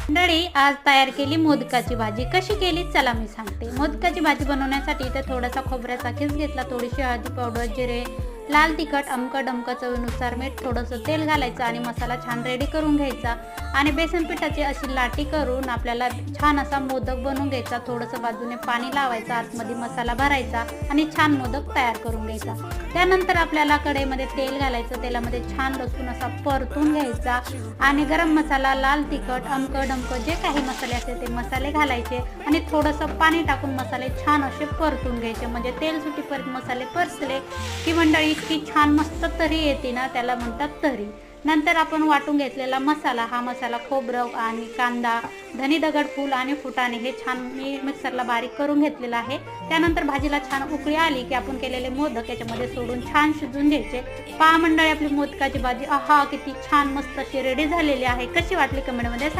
मंडळी, आज तयार केली मोदकाची भाजी. कशी केली चला मी सांगते. मोदकाची भाजी बनवण्यासाठी इथे थोडासा खोबऱ्याचा खीस घेतला, थोडीशी हळदी पावडर, जिरे, लाल तिखट, अमकं डमकं चवीनुसार मीठ, थोडंसं तेल घालायचं आणि मसाला छान रेडी करून घ्यायचा. आणि बेसन पिठाची अशी लाटी करून आपल्याला छान असा मोदक बनवून घ्यायचा. थोडंसं बाजूने पाणी लावायचं, आतमध्ये मसाला भरायचा आणि छान मोदक तयार करून घ्यायचा. त्यानंतर आपल्याला कढईमध्ये तेल घालायचं, तेलामध्ये छान लसूण असा परतून घ्यायचा आणि गरम मसाला, लाल तिखट, अमकं डमकं जे काही मसाले असते ते मसाले घालायचे आणि थोडंसं पाणी टाकून मसाले छान असे परतून घ्यायचे. म्हणजे तेल सुटीपर्यंत मसाले परतले की मंडळी इतकी छान मस्त तरी येते ना, त्याला म्हणतात तरी. नंतर आपण वाटून घेतलेला मसाला, हा मसाला खोबरं आणि कांदा, धनी दगडफूल आणि फुटाणे हे छान मी मिक्सरला बारीक करून घेतलेलं आहे. त्यानंतर भाजीला छान उकळी आली की आपण केलेले मोदक याच्यामध्ये सोडून छान शिजून घ्यायचे. पहा मंडळी, आपली मोदकाची भाजी आहा किती छान मस्त अशी रेडी झालेली आहे. कशी वाटली कमेंटमध्ये